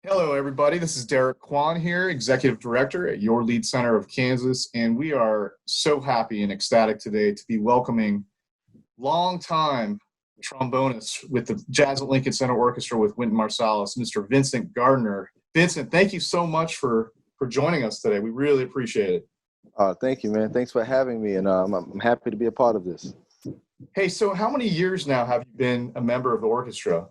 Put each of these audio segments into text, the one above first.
Hello, everybody. This is Derek Kwan here, Executive Director at your Lead Center of Kansas, and we are so happy and ecstatic today to be welcoming longtime trombonist with the Jazz at Lincoln Center Orchestra with Wynton Marsalis, Mr. Vincent Gardner. Vincent, thank you so much for joining us today. We really appreciate it. Thank you, man. Thanks for having me, and I'm happy to be a part of this. Hey, so how many years now have you been a member of the orchestra?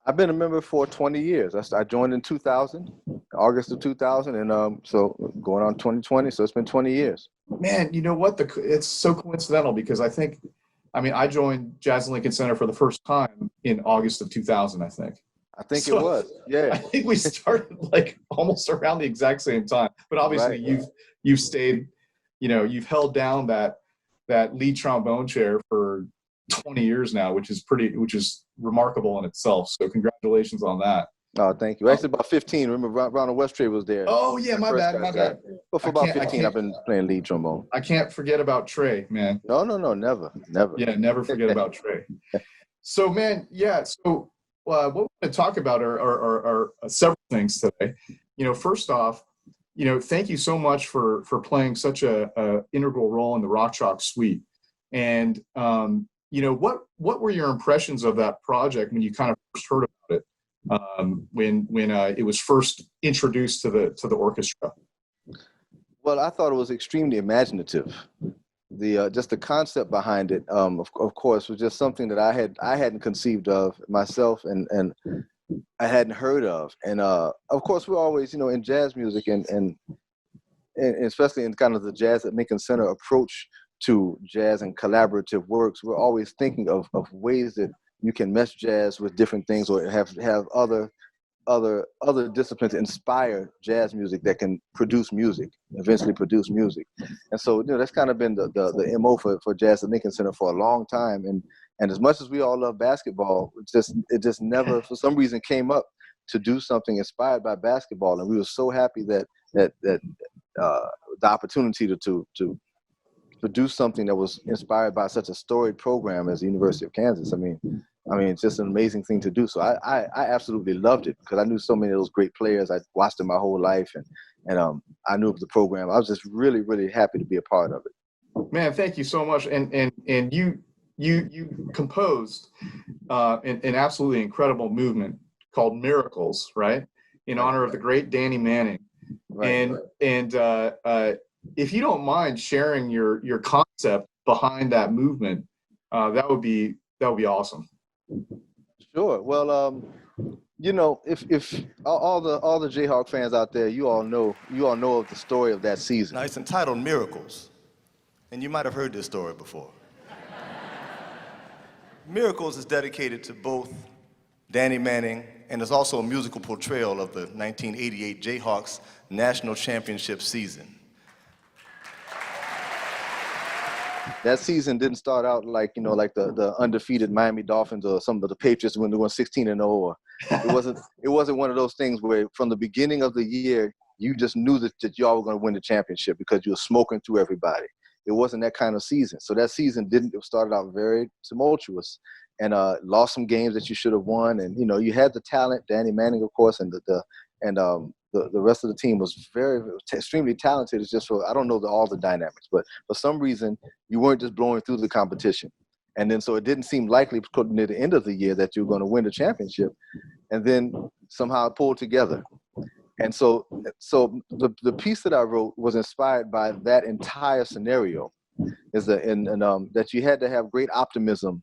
I've been a member for 20 years. I joined in 2000, August of 2000, and so going on 2020, so it's been 20 years. Man, you know what? It's so coincidental because I joined Jazz at Lincoln Center for the first time in August of 2000, I think. It was, yeah. I think we started like almost around the exact same time. But obviously Right. you've stayed, you've held down that lead trombone chair for 20 years now, which is remarkable in itself. So congratulations on that. Oh, thank you. Actually, about 15. Remember, Ronald Westray was there. Oh yeah, my bad. But for about 15, I've been playing lead trombone. I can't forget about Trey, man. No, never. Yeah, never forget about Trey. So, man, yeah. So, what we're going to talk about are several things today. First off, thank you so much for playing such a integral role in the Rock Chalk Suite. And what were your impressions of that project when you kind of first heard about it? When it was first introduced to the orchestra? Well, I thought it was extremely imaginative. Just the concept behind it, of course, was just something that I hadn't conceived of myself, and I hadn't heard of. And of course, we're always, in jazz music and especially in kind of the Jazz at Lincoln Center approach to jazz and collaborative works, we're always thinking of ways that you can mesh jazz with different things, or have other disciplines inspire jazz music that can eventually produce music. And so, that's kind of been the MO for Jazz at Lincoln Center for a long time. And as much as we all love basketball, it just never, for some reason, came up to do something inspired by basketball. And we were so happy that the opportunity to produce something that was inspired by such a storied program as the University of Kansas. I mean, it's just an amazing thing to do. So I absolutely loved it because I knew so many of those great players. I watched them my whole life, and I knew of the program. I was just really, really happy to be a part of it. Man, thank you so much. And you composed an absolutely incredible movement called Miracles, right? In honor of the great Danny Manning. Right. And if you don't mind sharing your concept behind that movement, that would be awesome. Sure. Well, if all the Jayhawk fans out there, you all know of the story of that season. Now, it's entitled Miracles, and you might have heard this story before. Miracles is dedicated to both Danny Manning, and is also a musical portrayal of the 1988 Jayhawks National Championship season. That season didn't start out like the undefeated Miami Dolphins or some of the Patriots when they won 16-0. It wasn't one of those things where from the beginning of the year you just knew that y'all were going to win the championship because you were smoking through everybody. It wasn't that kind of season. So that season started out very tumultuous, and lost some games that you should have won. And you had the talent, Danny Manning, of course, and the rest of the team was extremely talented. It's just I don't know all the dynamics, but for some reason you weren't just blowing through the competition. And then so it didn't seem likely near the end of the year that you were going to win the championship, and then somehow it pulled together. And so the piece that I wrote was inspired by that entire scenario, that you had to have great optimism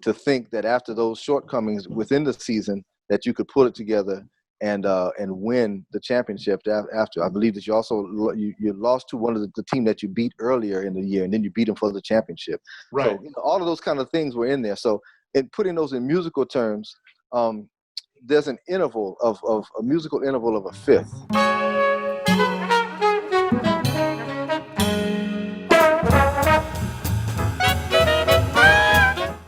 to think that after those shortcomings within the season that you could pull it together and win the championship after. I believe that you also you lost to one of the team that you beat earlier in the year, and then you beat them for the championship. Right. So all of those kind of things were in there. So in putting those in musical terms, there's an interval of a musical interval of a fifth.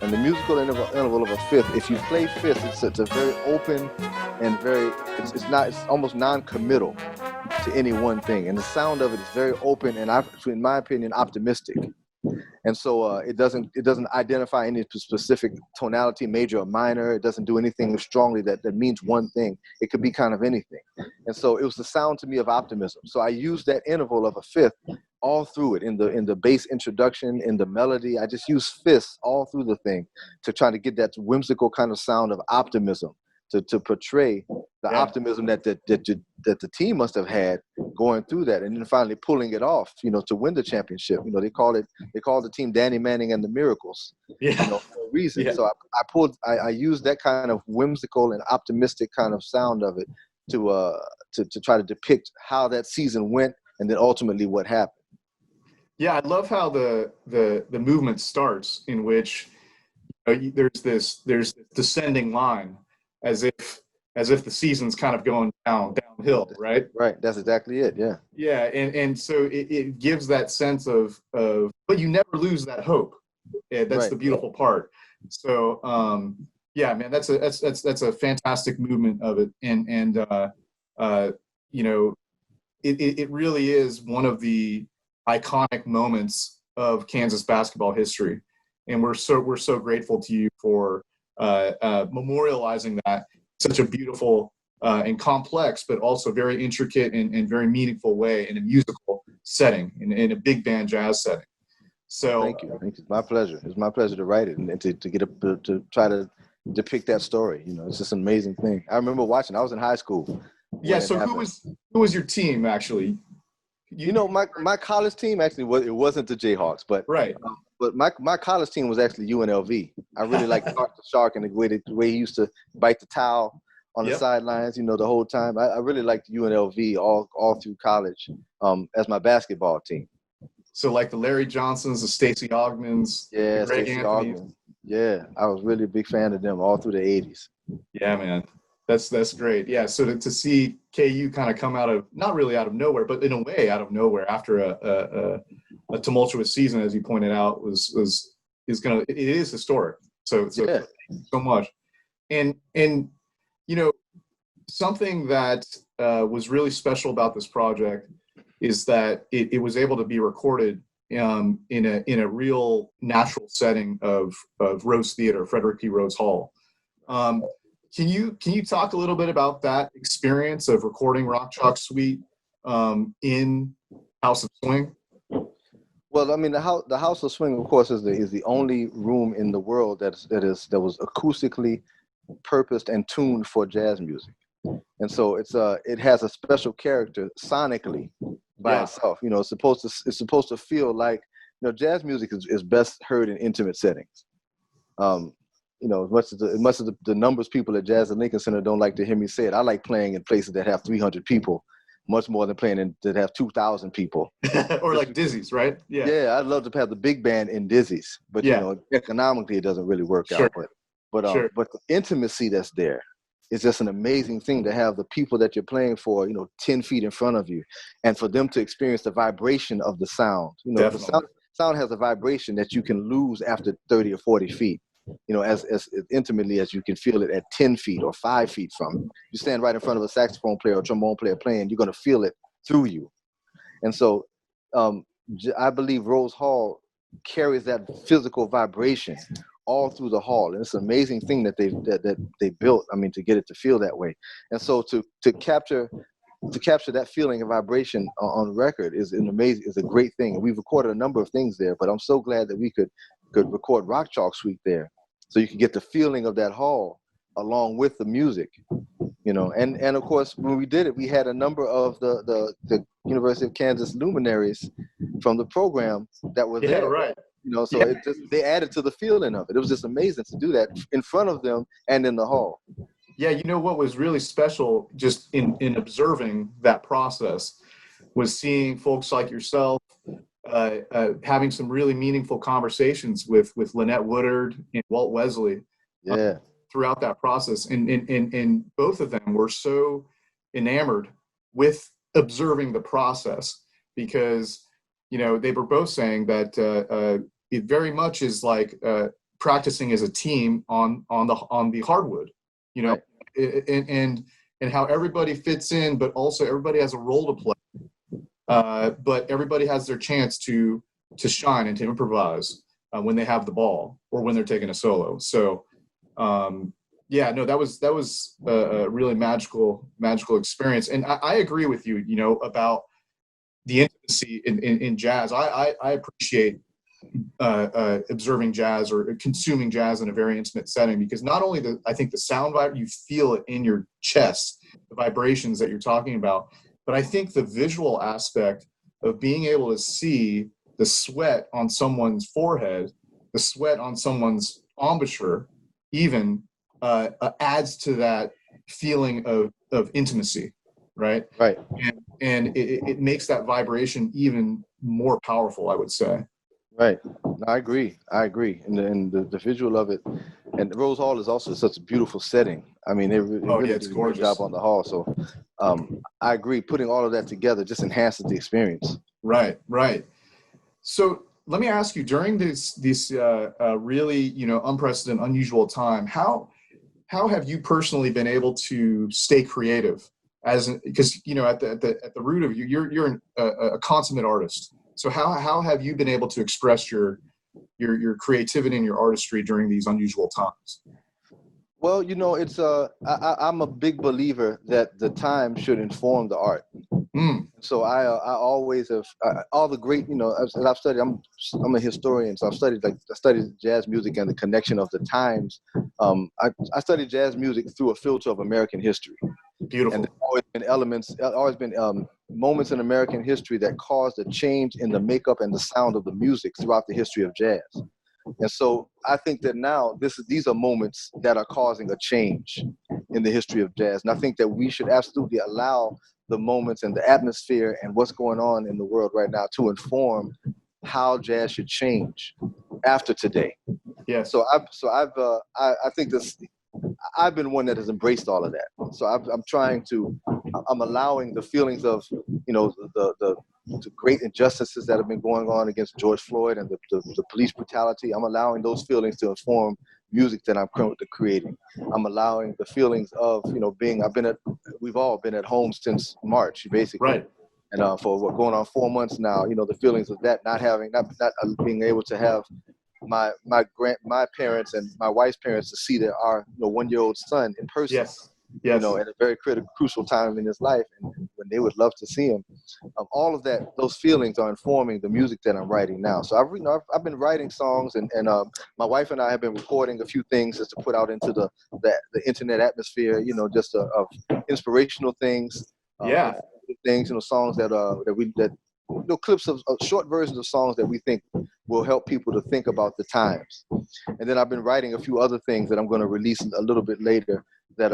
And the musical interval of a fifth, if you play fifth, it's a very open and it's almost non-committal to any one thing. And the sound of it is very open and, in my opinion, optimistic. And so it doesn't identify any specific tonality, major or minor. It doesn't do anything strongly that means one thing. It could be kind of anything. And so it was the sound to me of optimism. So I used that interval of a fifth all through it, in the bass introduction, in the melody. I just used fifths all through the thing to try to get that whimsical kind of sound of optimism, to portray the optimism that the team must have had going through that, and then finally pulling it off, to win the championship. They call the team Danny Manning and the Miracles, for a reason. Yeah. So I used that kind of whimsical and optimistic kind of sound of it to try to depict how that season went, and then ultimately what happened. Yeah, I love how the movement starts, in which there's this descending line, as if the season's kind of going downhill, right? Right. That's exactly it. Yeah. Yeah, and so it gives that sense of, but you never lose that hope. Yeah, that's right. The beautiful part. So yeah, man, that's a fantastic movement of it, and it really is one of the iconic moments of Kansas basketball history, and we're so grateful to you for memorializing that in such a beautiful and complex, but also very intricate and very meaningful way, in a musical setting, in a big band jazz setting. So thank you. It's my pleasure. It's my pleasure to write it and to get to try to depict that story. It's just an amazing thing. I remember watching. I was in high school. Yeah. So who was your team actually? My college team actually wasn't the Jayhawks, but right. But my college team was actually UNLV. I really liked Dr. Shark and the way he used to bite the towel on the sidelines, the whole time. I really liked UNLV all through college as my basketball team. So like the Larry Johnsons, the Stacey Ogmans, yeah, Greg Stacey Anthony. Ogman. Yeah, I was really a big fan of them all through the 80s. Yeah, man. That's great. Yeah, so to see KU kind of come out of, not really out of nowhere, but in a way out of nowhere after a tumultuous season, as you pointed out, it is historic. So much. And something that was really special about this project is that it was able to be recorded in a real natural setting of Rose Theater, Frederick P. Rose Hall. Can you talk a little bit about that experience of recording Rock Chalk Suite in House of Swing? Well, I mean, the House of Swing, of course, is the only room in the world that was acoustically purposed and tuned for jazz music, and so it has a special character sonically by itself. It's supposed to feel like jazz music is best heard in intimate settings. As much as the numbers people at Jazz and Lincoln Center don't like to hear me say it, I like playing in places that have 300 people, much more than playing that have 2,000 people. Or like Dizzy's, right? Yeah. Yeah, I'd love to have the big band in Dizzy's, but economically it doesn't really work out. But the intimacy that's there is just an amazing thing, to have the people that you're playing for, 10 feet in front of you, and for them to experience the vibration of the sound. The sound has a vibration that you can lose after 30 or 40 feet. As intimately as you can feel it at 10 feet or 5 feet from you. You stand right in front of a saxophone player or trombone player playing, you're going to feel it through you. And so I believe Rose Hall carries that physical vibration all through the hall. And it's an amazing thing that they built, to get it to feel that way. And so to capture that feeling and vibration on record is a great thing. And we've recorded a number of things there, but I'm so glad that we could record Rock Chalk Suite there, so you can get the feeling of that hall along with the music, and of course when we did it, we had a number of the University of Kansas luminaries from the program that were there. Right. So they added to the feeling of it. It was just amazing to do that in front of them and in the hall. Yeah, what was really special just in observing that process was seeing folks like yourself having some really meaningful conversations with Lynette Woodard and Walt Wesley throughout that process. And both of them were so enamored with observing the process, because, they were both saying that it very much is like practicing as a team on the hardwood, right. and how everybody fits in, but also everybody has a role to play. But everybody has their chance to shine and to improvise when they have the ball or when they're taking a solo. So yeah, no, that was a really magical experience. And I agree with you, you know, about the intimacy in jazz. I appreciate observing jazz or consuming jazz in a very intimate setting, because not only I think the sound vibe, you feel it in your chest, the vibrations that you're talking about, but I think the visual aspect of being able to see the sweat on someone's forehead, the sweat on someone's embouchure, even adds to that feeling of intimacy, right? Right. And it makes that vibration even more powerful, I would say. Right. No, I agree. And the visual of it, and Rose Hall is also such a beautiful setting. I mean, it really yeah, it's did a great gorgeous. job on the hall. So I agree. Putting all of that together just enhances the experience. Right. So let me ask you, during this really, you know, unprecedented, unusual time, how have you personally been able to stay creative? Because, you know, at the root of you're a consummate artist. So how have you been able to express your creativity and your artistry during these unusual times? Well, you know, it's I'm a big believer that the time should inform the art. So I always have all the great, you know, as I've studied. I'm a historian, so I studied jazz music and the connection of the times. I studied jazz music through a filter of American history. Beautiful. And there's always been moments in American history that caused a change in the makeup and the sound of the music throughout the history of jazz. And so I think that now these are moments that are causing a change in the history of jazz. And I think that we should absolutely allow the moments and the atmosphere and what's going on in the world right now to inform how jazz should change after today. Yeah. So I think I've been one that has embraced all of that. So I'm allowing the feelings of, you know, the great injustices that have been going on against George Floyd and the police brutality. I'm allowing those feelings to inform music that I'm currently creating. I'm allowing the feelings of, you know, we've all been at home since March, basically. Right. And for going on 4 months now, you know, the feelings of that, not being able to have my parents and my wife's parents to see our 1-year-old son in person. Yes. You know, at a very crucial time in his life, and when they would love to see him. All of that, those feelings are informing the music that I'm writing now. So I've been writing songs, and my wife and I have been recording a few things just to put out into the internet atmosphere. You know, just of inspirational things. Things, you know, songs clips of short versions of songs that we think will help people to think about the times. And then I've been writing a few other things that I'm going to release a little bit later that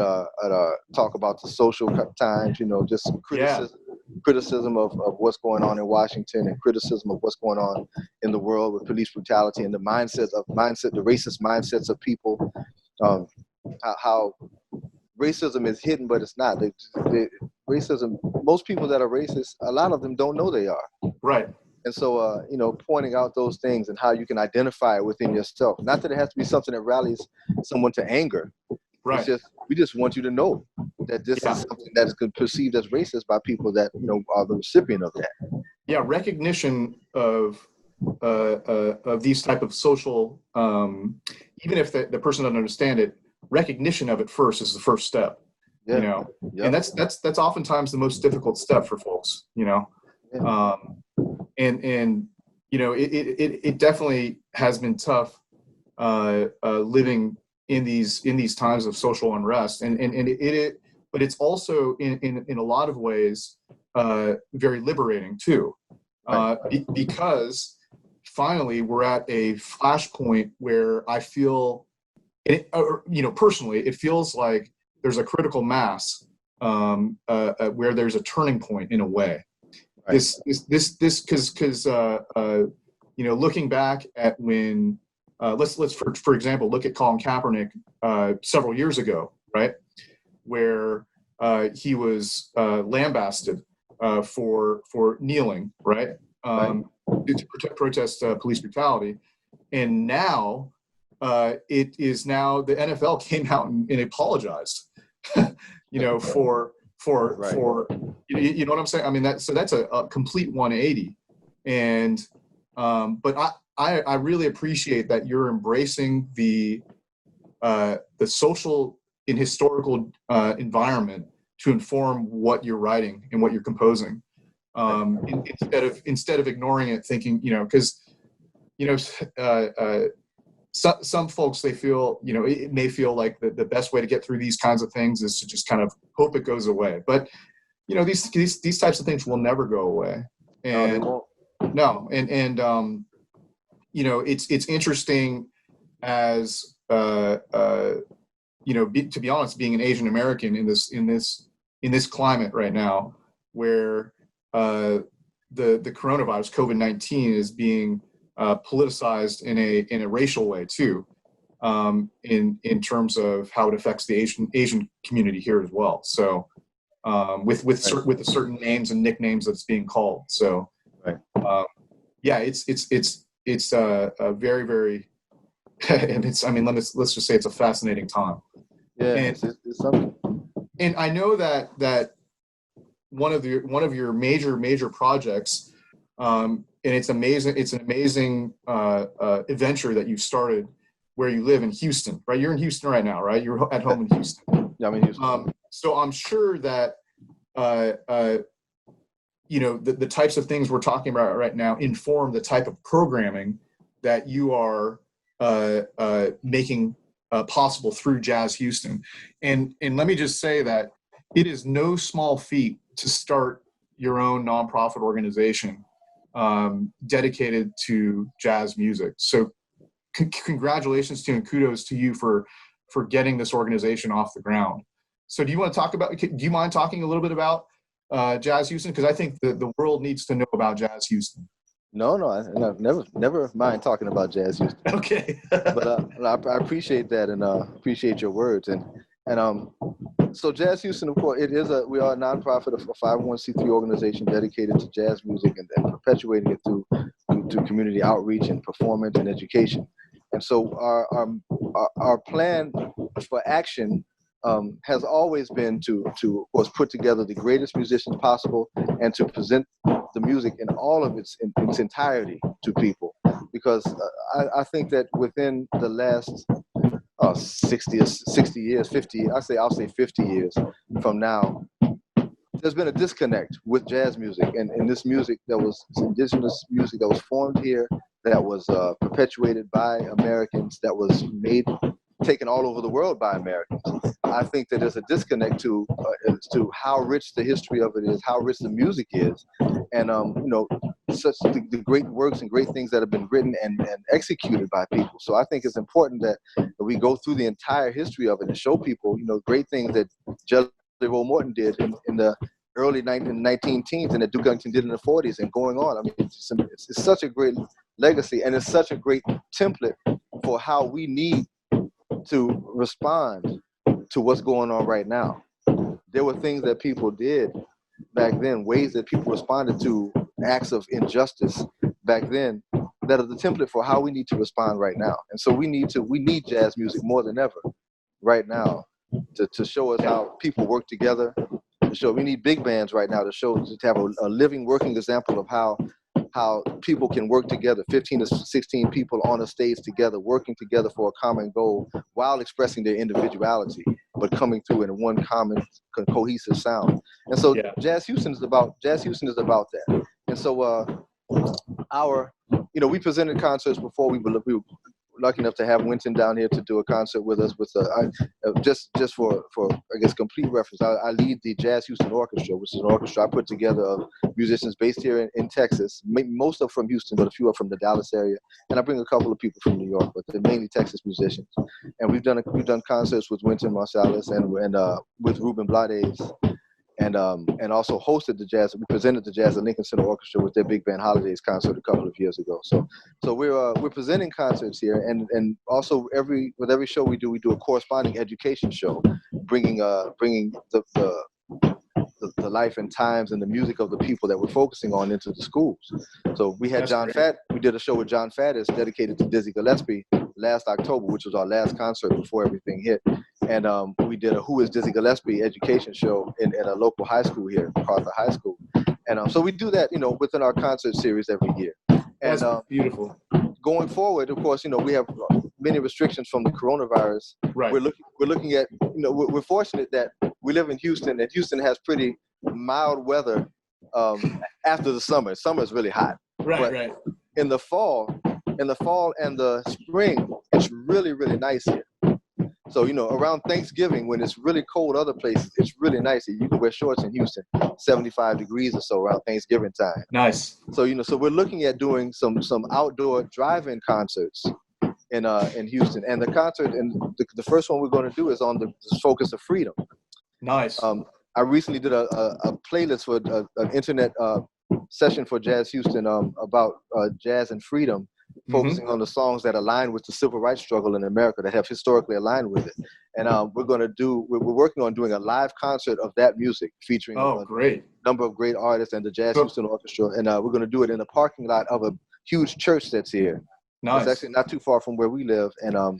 talk about the social times, you know, just criticism of what's going on in Washington, and criticism of what's going on in the world with police brutality and the racist mindsets of people, how racism is hidden, but it's not. Racism, most people that are racist, a lot of them don't know they are. Right. And so, you know, pointing out those things and how you can identify it within yourself. Not that it has to be something that rallies someone to anger. Right. We just want you to know that this is something that is perceived as racist by people that, you know, are the recipient of that. Yeah, recognition of these type of social, even if the person doesn't understand it, recognition of it first is the first step. You know, and that's oftentimes the most difficult step for folks. You know, and you know, it definitely has been tough living in these times of social unrest, but it's also in a lot of ways very liberating too, because finally we're at a flashpoint where I feel, you know, personally, it feels like there's a critical mass where there's a turning point in a way. Right. This because you know, looking back at when let's for example look at Colin Kaepernick several years ago, right, where he was lambasted for kneeling, right, to protest police brutality, and now it is now the NFL came out and apologized, you know, for you know what I'm saying? I mean, that's a complete 180, and But I really appreciate that you're embracing the social and historical environment to inform what you're writing and what you're composing. Instead of ignoring it, thinking, because some folks, they feel, it may feel like the best way to get through these kinds of things is to just kind of hope it goes away. But these types of things will never go away. And it's interesting as to be honest, being an Asian American in this climate right now, where the coronavirus, COVID-19, is being politicized in a racial way too, in terms of how it affects the Asian community here as well. So with the certain names and nicknames that's being called. So it's a very, very and let's just say it's a fascinating time. Yeah, and, it's something. And I know that one of your major projects, and it's amazing. It's an amazing adventure that you've started where you live in Houston, right? You're in Houston right now, right? You're at home in Houston. Yeah, I'm in Houston. So I'm sure that the types of things we're talking about right now inform the type of programming that you are making possible through Jazz Houston. And let me just say that it is no small feat to start your own nonprofit organization dedicated to jazz music. So congratulations to you and kudos to you for getting this organization off the ground. So do you mind talking a little bit about Jazz Houston? Because I think the world needs to know about Jazz Houston. No, I never mind talking about Jazz Houston. Okay. But I appreciate that, and appreciate your words. And so Jazz Houston, of course, we are a nonprofit, a 501c3 organization dedicated to jazz music and perpetuating it through community outreach and performance and education. And so our plan for action has always been to of course put together the greatest musicians possible and to present the music in all of its entirety to people, because I think that within the last 60 years, 50, I'll say 50 years from now, there's been a disconnect with jazz music and this music that was indigenous music that was formed here, that was perpetuated by Americans, that was taken all over the world by Americans. I think that there's a disconnect to how rich the history of it is, how rich the music is, and such the great works and great things that have been written and executed by people. So I think it's important that we go through the entire history of it and show people, great things that Jelly Roll Morton did in the early 19 teens and that Duke Ellington did in the 40s and going on. I mean, it's such a great legacy, and it's such a great template for how we need to respond to what's going on right now. There were things that people did back then, ways that people responded to acts of injustice back then, that are the template for how we need to respond right now. And so we need jazz music more than ever right now to show us how people work together. We need big bands right now to have a living, working example of how people can work together, 15 to 16 people on a stage together, working together for a common goal while expressing their individuality, but coming through in one common, cohesive sound. And so Jazz Houston is about that. And so we presented concerts before. We were lucky enough to have Wynton down here to do a concert with us. Just for I guess complete reference, I lead the Jazz Houston Orchestra, which is an orchestra I put together of musicians based here in Texas. Most are from Houston, but a few are from the Dallas area, and I bring a couple of people from New York, but they're mainly Texas musicians. And we've done concerts with Wynton Marsalis and with Ruben Blades. And also hosted we presented the Jazz at Lincoln Center Orchestra with their big band Holidays concert a couple of years ago. So we're presenting concerts here, and also with every show we do a corresponding education show, bringing the life and times and the music of the people that we're focusing on into the schools. So we had we did a show with John Faddis dedicated to Dizzy Gillespie last October, which was our last concert before everything hit. And we did a Who is Dizzy Gillespie education show in a local high school here, MacArthur High School. And so we do that, within our concert series every year. And That's beautiful. going forward, of course, we have many restrictions from the coronavirus. Right. We're looking at, we're fortunate that we live in Houston, and Houston has pretty mild weather after the summer. Summer is really hot. Right. In the fall and the spring, it's really, really nice here. So, around Thanksgiving, when it's really cold other places, it's really nice here. You can wear shorts in Houston, 75 degrees or so around Thanksgiving time. Nice. So, so we're looking at doing some outdoor drive-in concerts in Houston. And the concert, and the first one we're going to do is on the focus of freedom. Nice. I recently did a playlist for an internet session for Jazz Houston about jazz and freedom, focusing on the songs that align with the civil rights struggle in America, that have historically aligned with it. And we're working on doing a live concert of that music featuring great number of great artists and the Jazz Houston Orchestra. And we're going to do it in the parking lot of a huge church that's here. Nice. It's actually not too far from where we live. And so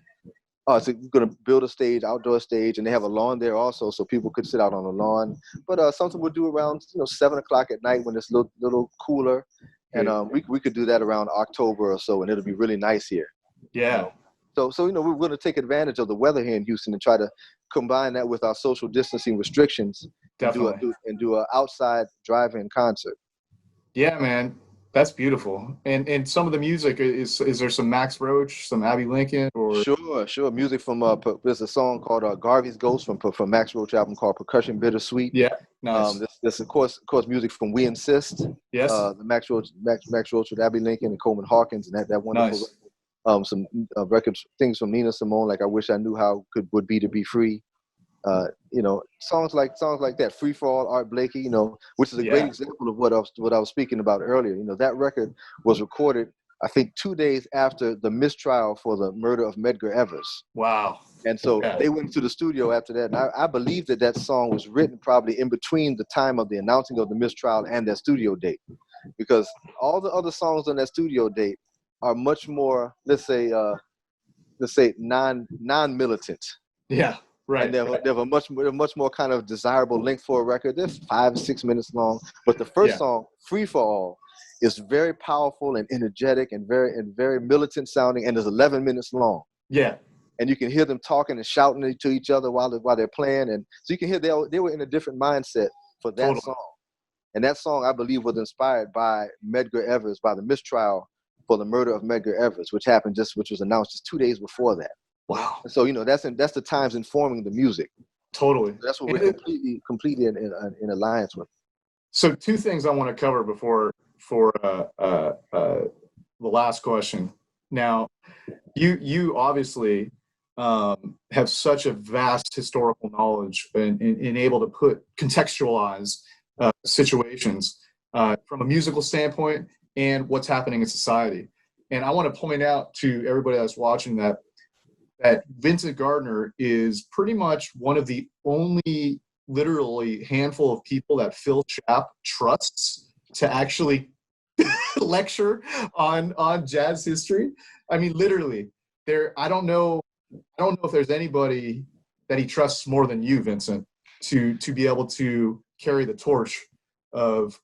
we're going to build a stage, outdoor stage, and they have a lawn there also, so people could sit out on the lawn. But something we'll do around 7 o'clock at night when it's a little cooler. And we could do that around October or so, and it'll be really nice here. Yeah. So we're going to take advantage of the weather here in Houston and try to combine that with our social distancing restrictions. Definitely. And do an outside drive-in concert. Yeah, man, that's beautiful. And some of the music is there some Max Roach, some Abby Lincoln, or Sure. Music from there's a song called Garvey's Ghost from Max Roach album called Percussion Bittersweet. Yeah. Nice. This of course music from We Insist. Yes. The Max Roach with Abby Lincoln and Coleman Hawkins, and that wonderful. Nice. Some records, things from Nina Simone, like I Wish I Knew How Would Be to Be Free. Songs like that. Free Fall, Art Blakey, which is a great example of what I was speaking about earlier. That record was recorded, I think, 2 days after the mistrial for the murder of Medgar Evers. Wow. And so they went to the studio after that, and I believe that song was written probably in between the time of the announcing of the mistrial and that studio date, because all the other songs on that studio date are much more, let's say non-militant. Yeah, right. And they have a much more kind of desirable length for a record. They're 5 or 6 minutes long. But the first song, Free for All, is very powerful and energetic and very militant sounding, and is 11 minutes long. Yeah. And you can hear them talking and shouting to each other while they're playing, and so you can hear they were in a different mindset for that song. And that song, I believe, was inspired by Medgar Evers, by the mistrial for the murder of Medgar Evers, which was announced just 2 days before that. Wow. So that's the times informing the music. Totally. That's what we're completely in alliance with. So 2 things I want to cover before the last question. Now, you obviously have such a vast historical knowledge and able to contextualize situations from a musical standpoint and what's happening in society. And I want to point out to everybody that's watching that Vincent Gardner is pretty much one of the only literally handful of people that Phil Schaap trusts to actually lecture on jazz history. I mean, literally, I don't know if there's anybody that he trusts more than you, Vincent, to be able to carry the torch of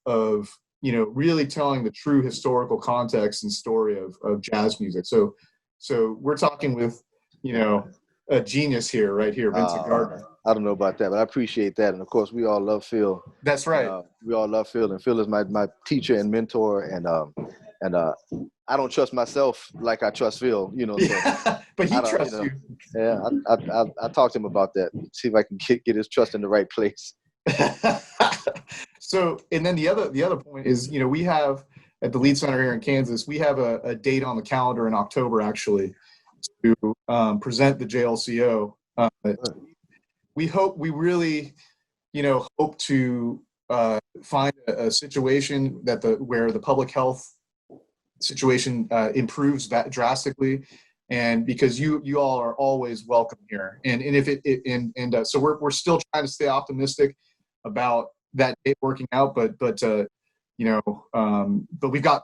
really telling the true historical context and story of jazz music. So we're talking with a genius here, right here, Vincent Gardner. I don't know about that, but I appreciate that. And of course, we all love Phil. That's right. We all love Phil, and Phil is my teacher and mentor. And I don't trust myself like I trust Phil. So but he trusts you. Yeah, I talked to him about that. See if I can get his trust in the right place. So, and then the other point is, we have at the Lied Center here in Kansas, we have a date on the calendar in October actually to present the JLCO. We really, hope to find a situation where the public health situation improves that drastically, and because you all are always welcome here, and so we're still trying to stay optimistic about that date working out, but we've got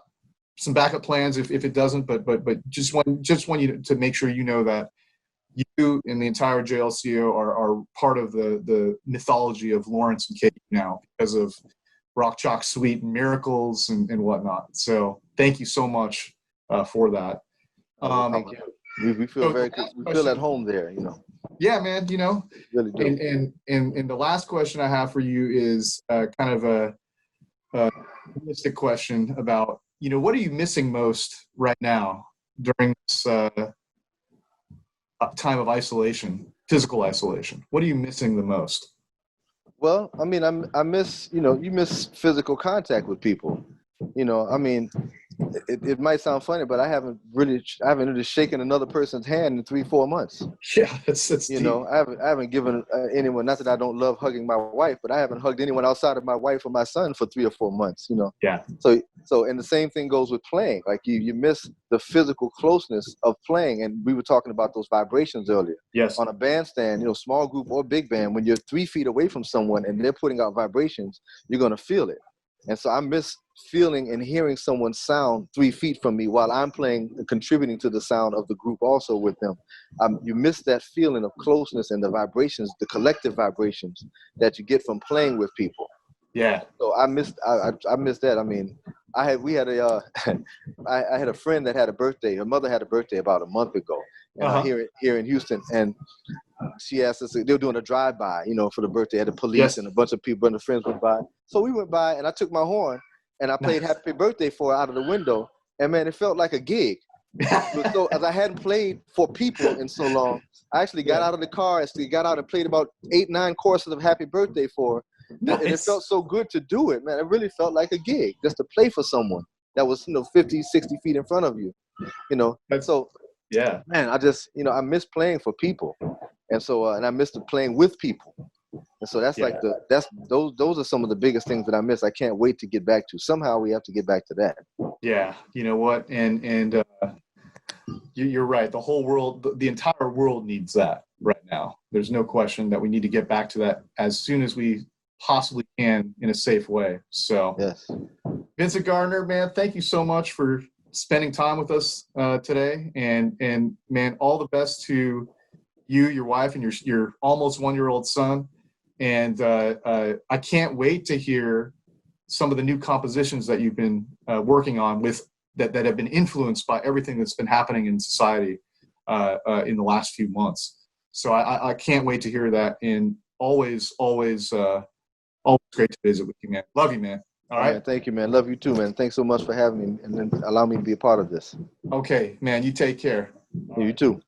some backup plans if it doesn't, but just want you to make sure that you and the entire JLCO are part of the mythology of Lawrence and Katie now because of Rock Chalk Suite and Miracles and whatnot. So thank you so much for that. Thank you. We feel we feel at home there, you know. Yeah, man, you know, Really do. and the last question I have for you is kind of a realistic question about, you know, what are you missing most right now during this time of isolation, physical isolation? What are you missing the most? Well, I mean, I miss, you know, you miss physical contact with people. You know, I mean, it might sound funny, but I haven't really shaken another person's hand in 3-4 months. Yeah, that's You deep. know, I haven't given anyone, not that I don't love hugging my wife, but I haven't hugged anyone outside of my wife or my son for 3 or 4 months, you know. Yeah. So and the same thing goes with playing. Like you miss the physical closeness of playing. And we were talking about those vibrations earlier. Yes. On a bandstand, you know, small group or big band, when you're 3 feet away from someone and they're putting out vibrations, you're going to feel it. And so I miss feeling and hearing someone's sound 3 feet from me while I'm playing and contributing to the sound of the group also with them. You miss that feeling of closeness and the vibrations, the collective vibrations that you get from playing with people. Yeah. So I missed that. I mean, I had a friend that had a birthday. Her mother had a birthday about a month ago here in Houston, and she asked us. They were doing a drive-by, you know, for the birthday. Had the police and a bunch of people and the friends went by. So we went by, and I took my horn and I played "Happy Birthday" for her out of the window. And man, it felt like a gig. So as I hadn't played for people in so long, I actually got out of the car, got out and played about 8-9 courses of "Happy Birthday" for her. Nice. And it felt so good to do it, man. It really felt like a gig just to play for someone that was, you know, 50, 60 feet in front of you, you know. So, yeah, man, I just, you know, I miss playing for people. And so, and I miss playing with people. And so that's like those are some of the biggest things that I miss. I can't wait to get back to. Somehow we have to get back to that. Yeah. You know what? And you're right. The whole world, the entire world needs that right now. There's no question that we need to get back to that as soon as we possibly can in a safe way. So yes. Vincent Gardner, man, thank you so much for spending time with us today. And man, all the best to you, your wife, and your almost 1-year-old son. And I can't wait to hear some of the new compositions that you've been working on with that have been influenced by everything that's been happening in society in the last few months. So I can't wait to hear that. And always great to visit with you, man. Love you, man. All right. Man, thank you, man. Love you too, man. Thanks so much for having me and then allow me to be a part of this. Okay, man. You take care. You too.